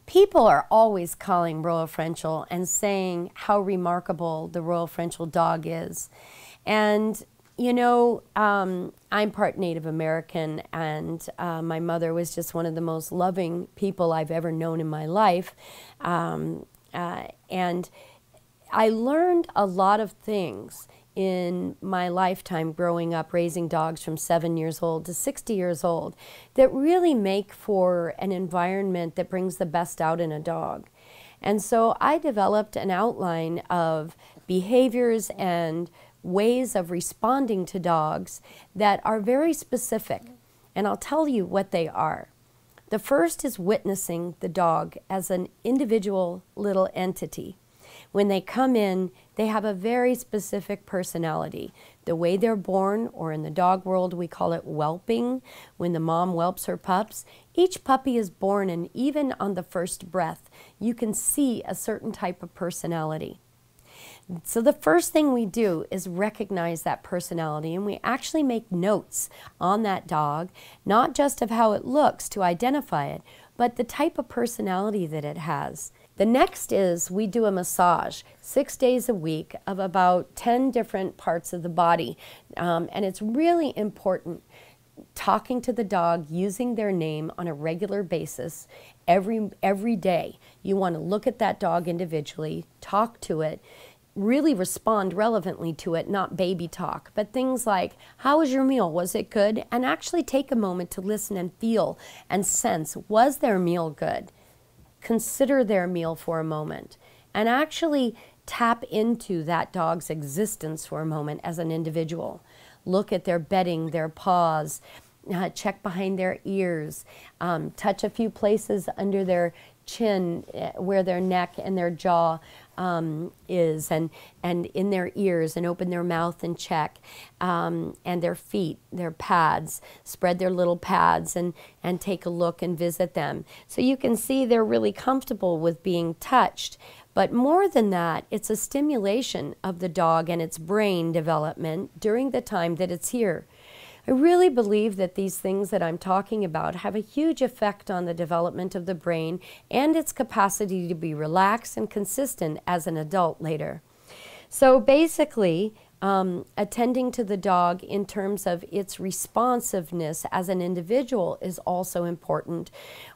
People are always calling Royal Frenchel and saying how remarkable the Royal Frenchel dog is. And, you know, I'm part Native American, and my mother was just one of the most loving people I've ever known in my life. And I learned a lot of things in my lifetime growing up, raising dogs from 7 years old to 60 years old, that really make for an environment that brings the best out in a dog. And so I developed an outline of behaviors and ways of responding to dogs that are very specific. And I'll tell you what they are. The first is witnessing the dog as an individual little entity. When they come in, they have a very specific personality. The way they're born, or in the dog world we call it whelping, when the mom whelps her pups, each puppy is born, and even on the first breath, you can see a certain type of personality. So the first thing we do is recognize that personality, and we actually make notes on that dog, not just of how it looks to identify it, but the type of personality that it has. The next is we do a massage 6 days a week of about 10 different parts of the body. And it's really important talking to the dog, using their name on a regular basis every day. You want to look at that dog individually, talk to it, really respond relevantly to it, not baby talk, but things like, how was your meal? Was it good? And actually take a moment to listen and feel and sense, was their meal good? Consider their meal for a moment and actually tap into that dog's existence for a moment as an individual. Look at their bedding, their paws, check behind their ears, touch a few places under their chin where their neck and their jaw is, and in their ears, and open their mouth and check, and their feet, their pads, spread their little pads and take a look and visit them. So you can see they're really comfortable with being touched. But more than that, it's a stimulation of the dog and its brain development during the time that it's here. I really believe that these things that I'm talking about have a huge effect on the development of the brain and its capacity to be relaxed and consistent as an adult later. So basically, attending to the dog in terms of its responsiveness as an individual is also important.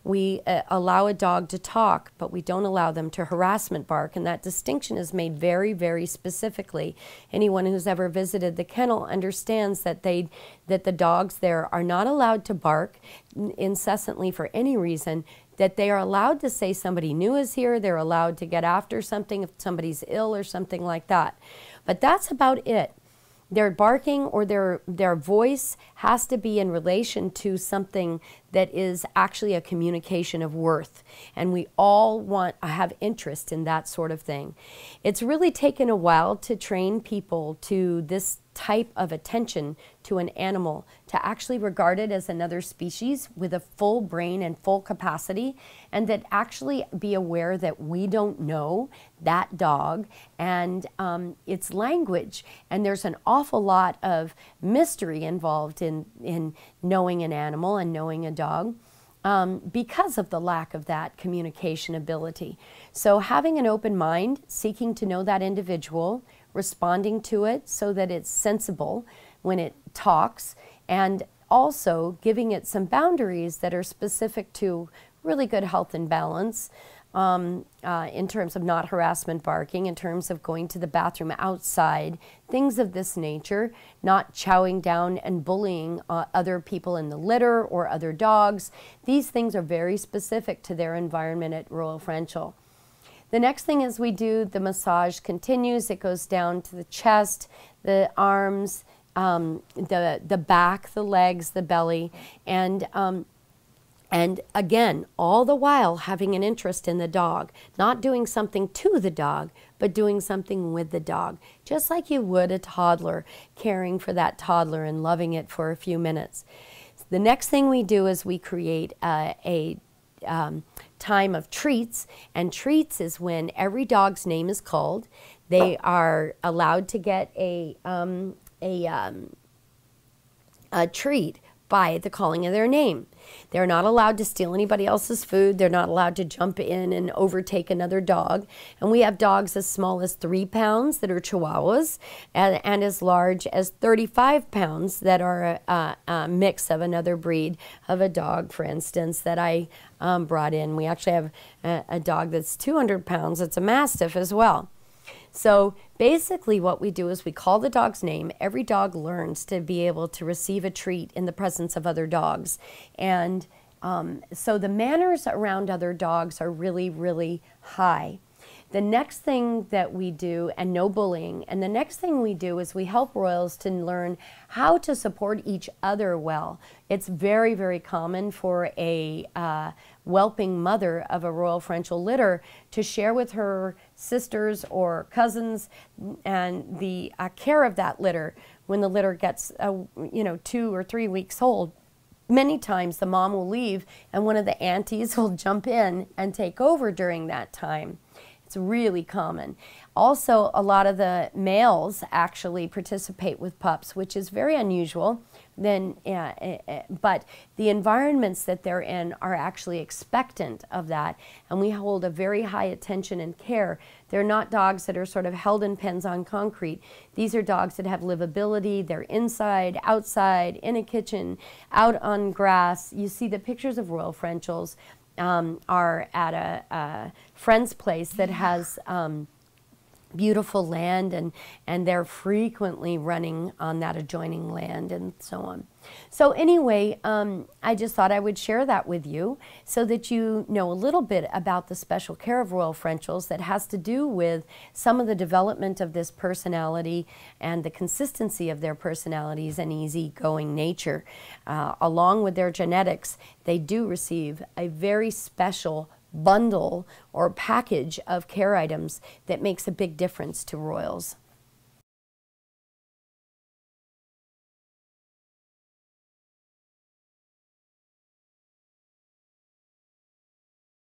We allow a dog to talk, but we don't allow them to harassment bark, and that distinction is made very, very specifically. Anyone who's ever visited the kennel understands that that the dogs there are not allowed to bark incessantly for any reason, that they are allowed to say somebody new is here, they're allowed to get after something if somebody's ill or something like that. But that's about it. Their barking or their voice has to be in relation to something that is actually a communication of worth. And we all have interest in that sort of thing. It's really taken a while to train people to this type of attention to an animal, to actually regard it as another species with a full brain and full capacity, and that actually be aware that we don't know that dog and its language. And there's an awful lot of mystery involved in knowing an animal and knowing a dog because of the lack of that communication ability. So having an open mind, seeking to know that individual, responding to it so that it's sensible when it talks, and also giving it some boundaries that are specific to really good health and balance in terms of not harassment barking, in terms of going to the bathroom outside, things of this nature, not chowing down and bullying other people in the litter or other dogs. These things are very specific to their environment at Royal Frenchel. The next thing is we do, the massage continues. It goes down to the chest, the arms, the back, the legs, the belly, and again, all the while having an interest in the dog, not doing something to the dog, but doing something with the dog, just like you would a toddler, caring for that toddler and loving it for a few minutes. The next thing we do is we create a time of treats, and treats is when every dog's name is called. They are allowed to get a treat by the calling of their name. They're not allowed to steal anybody else's food. They're not allowed to jump in and overtake another dog. And we have dogs as small as 3 pounds that are Chihuahuas, and as large as 35 pounds that are a mix of another breed of a dog, for instance, that I brought in. We actually have a dog that's 200 pounds. It's a Mastiff as well. So basically what we do is we call the dog's name. Every dog learns to be able to receive a treat in the presence of other dogs. And so the manners around other dogs are really, really high. The next thing that we do, and no bullying, and the next thing we do is we help Royals to learn how to support each other well. It's very, very common for a whelping mother of a Royal Frenchel litter to share with her sisters or cousins and the care of that litter when the litter gets 2 or 3 weeks old. Many times the mom will leave and one of the aunties will jump in and take over during that time. It's really common. Also, a lot of the males actually participate with pups, which is very unusual. But the environments that they're in are actually expectant of that, and we hold a very high attention and care. They're not dogs that are sort of held in pens on concrete. These are dogs that have livability. They're inside, outside, in a kitchen, out on grass. You see the pictures of Royal Frenchels are at a friend's place that has beautiful land, and they're frequently running on that adjoining land and so on. So anyway, I just thought I would share that with you so that you know a little bit about the special care of Royal Frenchels that has to do with some of the development of this personality and the consistency of their personalities and easygoing nature. Along with their genetics, they do receive a very special bundle or package of care items that makes a big difference to Royals.